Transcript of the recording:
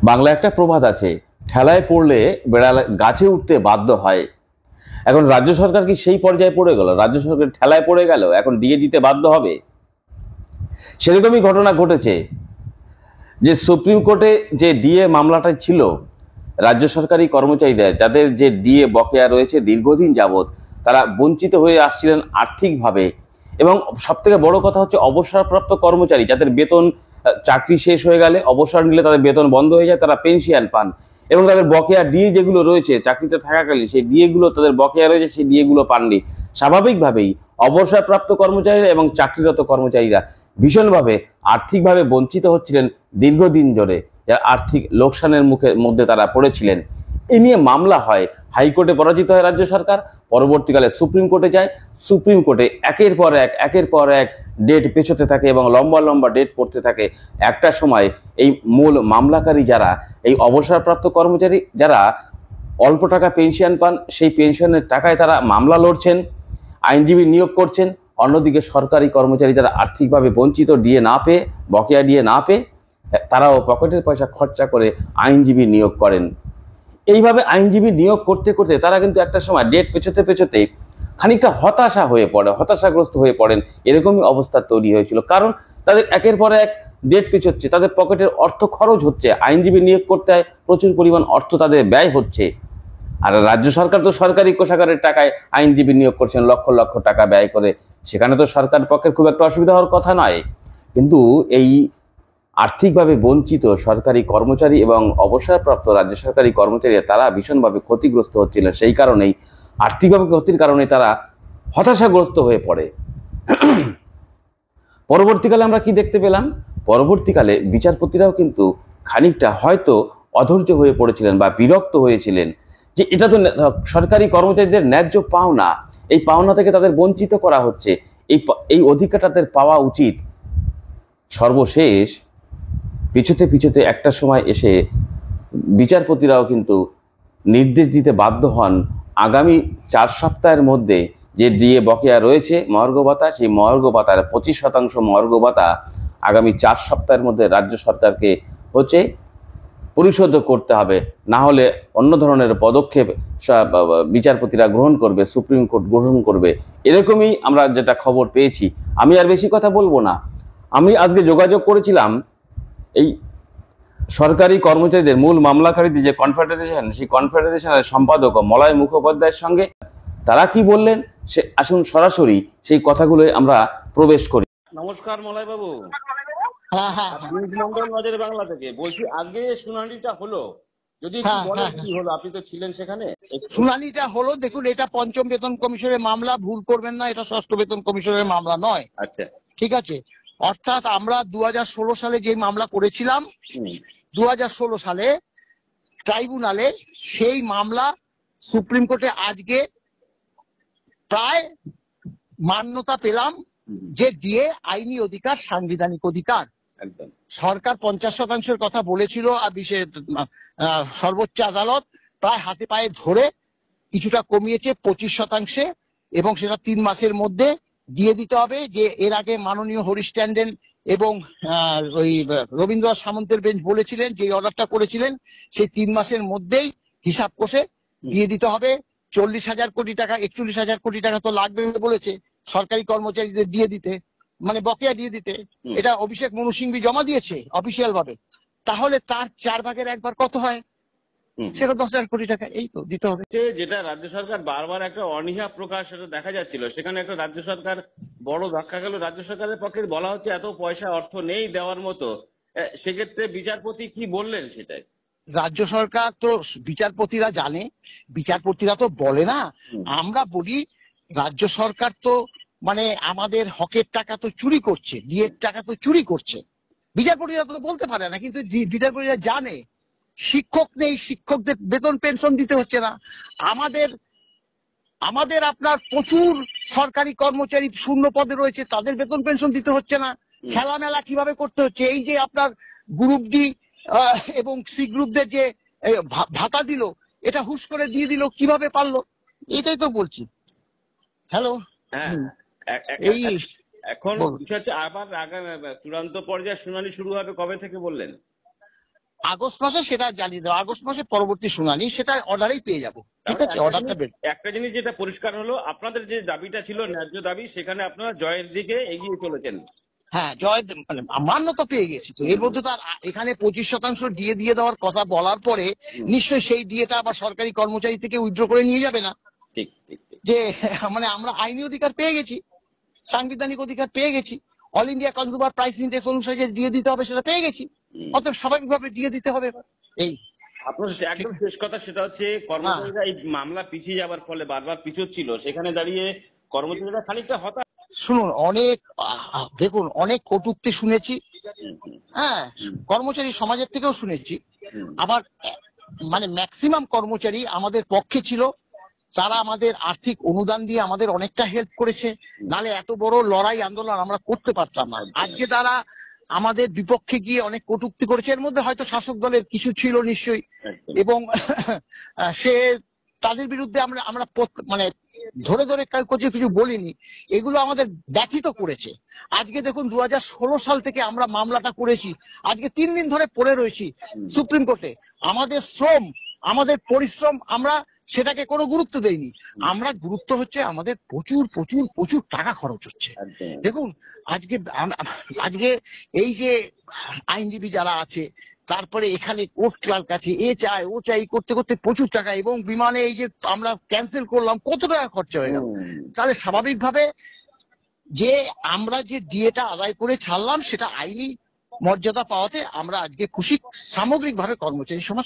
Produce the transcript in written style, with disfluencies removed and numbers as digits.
বাংলা একটা প্রবাদ আছে, ঠেলায় পড়লে বেড়াল গাছে উঠতে বাধ্য হয়। এখন রাজ্য সরকার কি সেই পর্যায়ে পড়ে গেল? রাজ্য সরকার ঠেলায় পড়ে গেল, এখন ডিএ দিতে বাধ্য হবে। সেরকমই ঘটনা ঘটেছে যে সুপ্রিম কোর্টে যে ডিএ মামলাটা ছিল, রাজ্য সরকারি কর্মচারীদের যাদের যে ডিএ বকেয়া রয়েছে দীর্ঘদিন যাবৎ, তারা বঞ্চিত হয়ে আসছিলেন আর্থিকভাবে। এবং সবথেকে বড় কথা হচ্ছে অবসরপ্রাপ্ত কর্মচারী যাদের বেতন, চাকরি শেষ হয়ে গেলে অবসর নিলে তাদের বেতন বন্ধ হয়ে যায়, তারা পেনশন পান এবং তাদের বকেয়া ডিএ যেগুলো রয়েছে চাকরিতে থাকাকালীন, সেই ডিএগুলো তাদের বকেয়া রয়েছে, সেই ডিএগুলো পাননি। স্বাভাবিকভাবেই অবসরপ্রাপ্ত কর্মচারীরা এবং চাকরিরত কর্মচারীরা ভীষণভাবে আর্থিকভাবে বঞ্চিত হচ্ছিলেন দীর্ঘদিন ধরে, যারা আর্থিক লোকসানের মধ্যে তারা পড়েছিলেন। এ নিয়ে মামলা হয়, হাইকোর্টে পরাজিত হয় রাজ্য সরকার, পরবর্তীকালে সুপ্রিম কোর্টে যায়। সুপ্রিম কোর্টে একের পর এক ডেট পেছোতে থাকে এবং লম্বা লম্বা ডেট পড়তে থাকে। একটা সময় এই মূল মামলাকারী যারা, এই অবসরপ্রাপ্ত কর্মচারী যারা অল্প টাকা পেনশন পান, সেই পেনশনের টাকায় তারা মামলা লড়ছেন, আইনজীবী নিয়োগ করছেন। অন্যদিকে সরকারি কর্মচারী যারা আর্থিকভাবে বঞ্চিত, ডিএ না পেয়ে, বকেয়া ডিএ না পেয়ে, তারাও পকেটের পয়সা খরচা করে আইনজীবী নিয়োগ করেন। এইভাবে আইনজীবী নিয়োগ করতে করতে তারা কিন্তু একটা সময় ডেট পেছোতে পেছোতে খানিকটা হতাশাগ্রস্ত হয়ে পড়েন। এরকমই অবস্থা তৈরি হয়েছিল, কারণ তাদের একের পর এক ডেট পেছোচ্ছে, তাদের পকেটের অর্থ খরচ হচ্ছে, আইনজীবী নিয়োগ করতে হয়, প্রচুর পরিমাণ অর্থ তাদের ব্যয় হচ্ছে। আর রাজ্য সরকার তো সরকারি কোষাগারের টাকায় আইনজীবী নিয়োগ করছেন লক্ষ লক্ষ টাকা ব্যয় করে, সেখানে তো সরকার পক্ষের খুব একটা অসুবিধা হওয়ার কথা নয়। কিন্তু এই আর্থিকভাবে বঞ্চিত সরকারি কর্মচারী এবং অবসরপ্রাপ্ত রাজ্য সরকারি কর্মচারীরা তারা ভীষণভাবে ক্ষতিগ্রস্ত হচ্ছিলেন। সেই কারণেই আর্থিকভাবে ক্ষতির কারণে তারা হতাশাগ্রস্ত হয়ে পড়ে। পরবর্তীকালে আমরা কি দেখতে পেলাম? পরবর্তীকালে বিচারপতিরাও কিন্তু খানিকটা হয়তো অধৈর্য হয়ে পড়েছিলেন বা বিরক্ত হয়েছিলেন যে এটা তো সরকারি কর্মচারীদের ন্যায্য পাওনা, এই পাওনা থেকে তাদের বঞ্চিত করা হচ্ছে, এই অধিকার তাদের পাওয়া উচিত। সর্বশেষ পিছুতে একটা সময় এসে বিচারপতিরাও কিন্তু নির্দেশ দিতে বাধ্য হন, আগামী 4 সপ্তাহের মধ্যে যে ডিএ বকেয়া রয়েছে মহার্ঘ ভাতা, সেই মহার্ঘ ভাতার 25% মহার্ঘ ভাতা আগামী 4 সপ্তাহের মধ্যে রাজ্য সরকারকে পরিশোধ করতে হবে, না হলে অন্য ধরনের পদক্ষেপ বিচারপতিরা গ্রহণ করবে, সুপ্রিম কোর্ট গ্রহণ করবে। এরকমই আমরা যেটা খবর পেয়েছি। আমি আর বেশি কথা বলবো না। আমি আজকে যোগাযোগ করেছিলাম এই সরকারি কর্মচারীদের মূল মামলাকারীদের যে কনফেডারেশন, সেই কনফেডারেশনের সম্পাদক মলয় মুখোপাধ্যায়ের সঙ্গে। তারা কি বললেন সে আসুন সরাসরি সেই কথাগুলো আমরা প্রবেশ করি। নমস্কার মলয় বাবু। মন্ডল নজরে বাংলা থেকে বলছি, আজকে শুনানিটা হলো, যদি একটু বলেন কি হলো, আপনি তো ছিলেন সেখানে। শুনানিটা হলো, দেখুন এটা পঞ্চম বেতন কমিশনের মামলা, ভুল করবেন না, এটা ষষ্ঠ বেতন কমিশনের মামলা নয়। আচ্ছা, ঠিক আছে। অর্থাৎ আমরা 2016 সালে যে মামলা করেছিলাম, 2016 সালে ট্রাইব্যুনালে, সেই মামলা সুপ্রিম কোর্টে আজকে প্রায় মান্যতা পেলাম যে দিয়ে আইনি অধিকার সাংবিধানিক অধিকার। একদম সরকার 50% কথা বলেছিল, আর সর্বোচ্চ আদালত প্রায় হাতে পায়ে ধরে কিছুটা কমিয়েছে 25%, এবং সেটা 3 মাসের মধ্যে দিয়ে দিতে হবে। যে এর আগে মাননীয় হরিশ ট্যান্ডন এবং ওই রবীন্দ্রনাথ সামন্তের বেঞ্চ বলেছিলেন, যে অর্ডারটা করেছিলেন, সেই 3 মাসের মধ্যেই হিসাব কষে দিয়ে দিতে হবে। 40,000 কোটি টাকা, 41,000 কোটি টাকা তো লাগবে বলেছে সরকারি কর্মচারীদের দিয়ে দিতে, মানে বকেয়া দিয়ে দিতে। এটা অভিষেক মনু সিংভি জমা দিয়েছে অফিসিয়াল ভাবে। তাহলে তার 4 ভাগের 1 ভাগ কত হয়? সেটা 10,000 কোটি টাকা, এই তো দিতে হবে। যেটা রাজ্য সরকার বারবার একটা অনীহা প্রকাশ দেখা যাচ্ছিল, সেখানে একটা রাজ্য সরকার বড় ধাক্কা গেল। রাজ্য সরকারের পক্ষে বলা হচ্ছে এত পয়সা অর্থ নেই দেওয়ার মতো। সেক্ষেত্রে বিচারপতি কি বললেন সেটাই? রাজ্য সরকার তো, বিচারপতিরা জানে, বিচারপতিরা তো বলে না। আমরা বলি রাজ্য সরকার তো মানে আমাদের হকের টাকা তো চুরি করছে, ডিএর টাকা তো চুরি করছে। বিচারপতিরা তো বলতে পারে না, কিন্তু বিচারপতিরা জানে শিক্ষক নেই, শিক্ষকদের বেতন পেনশন দিতে হচ্ছে না। আমাদের আপনার প্রচুর সরকারি কর্মচারী শূন্য পদে রয়েছে, তাদের বেতন পেনশন দিতে হচ্ছে না। খেলা মেলা কিভাবে করতে হচ্ছে, এই যে আপনার গ্রুপ ডি এবং সি গ্রুপদের যে ভাতা দিল, এটা হুশ করে দিয়ে দিল, কিভাবে পারলো? এটাই তো বলছি। হ্যালো, এই এখন বিষয় হচ্ছে আবার চূড়ান্ত পর্যায়ে শুনানি শুরু হবে কবে থেকে বললেন? আগস্ট মাসে সেটা জানিয়ে দেবো, আগস্ট মাসে পরবর্তী শুনানি, সেটা অর্ডারেই পেয়ে যাবো। ঠিক আছে, অর্ডারটা একটা জিনিস যেটা পরিষ্কার হলো, আপনাদের যে দাবিটা ছিল ন্যায্য দাবি, সেখানে আপনারা জয়ের দিকে এগিয়ে চলেছেন। হ্যাঁ, জয় মানে মান্য তো পেয়ে গেছি। তো এর মধ্যে তো আর এখানে 25% দিয়ে দেওয়ার কথা বলার পরে নিশ্চয়ই সেই ডিএটা আবার সরকারি কর্মচারী থেকে উইথড্র করে নিয়ে যাবে না। ঠিক ঠিক ঠিক। যে মানে আমরা আইনি অধিকার পেয়ে গেছি, সাংবিধানিক অধিকার পেয়ে গেছি, all India consumer price index অনুসারে যে দিয়ে দিতে হবে সেটা পেয়ে গেছি, অতএব স্বাভাবিকভাবে দিয়ে দিতে হবে। এই আপনার একদম শেষ কথা, সেটা হচ্ছে কর্মচারীরা এই মামলা পিছিয়ে যাওয়ার ফলে বারবার পিছোচ্ছিল, সেখানে দাঁড়িয়ে কর্মচারীরা খানিকটা হতাশ। শুনুন, অনেক দেখুন, অনেক কটূক্তি শুনেছি, হ্যাঁ, কর্মচারী সমাজের থেকেও শুনেছি। আবার মানে ম্যাক্সিমাম কর্মচারী আমাদের পক্ষে ছিল, তারা আমাদের আর্থিক অনুদান দিয়ে আমাদের অনেকটা হেল্প করেছে, নালে এত বড় লড়াই আন্দোলন আমরা করতে পারতাম না। আজকে তারা আমাদের বিপক্ষে গিয়ে অনেক কটূক্তি করেছে, এর মধ্যে হয়তো শাসক দলের কিছু ছিল নিশ্চয়ই, এবং সে তাদের বিরুদ্ধে আমরা মানে ধরে ধরে কিছু বলিনি, এগুলো আমাদের ব্যথিত করেছে। আজকে দেখুন 2016 সাল থেকে আমরা মামলাটা করেছি, আজকে 3 দিন ধরে পড়ে রয়েছি সুপ্রিম কোর্টে। আমাদের শ্রম, আমাদের পরিশ্রম, আমরা সেটাকে কোনো গুরুত্ব দেইনি। আমরা গুরুত্ব হচ্ছে আমাদের প্রচুর প্রচুর প্রচুর টাকা খরচ হচ্ছে। দেখুন আজকে এই যে আইনজীবী যারা আছে, তারপরে এখানে কোর্ট ক্লার্ক আছে, এ চাই ও চাই করতে করতে প্রচুর টাকা, এবং বিমানে এই যে আমরা ক্যান্সেল করলাম কত টাকা খরচা হয়ে গেল। তাহলে স্বাভাবিকভাবে যে আমরা যে ডিএটা আদায় করে ছাড়লাম সেটা আইনি মর্যাদা পাওয়াতে আমরা আজকে খুশি। সামগ্রিকভাবে কর্মচারী সমাজ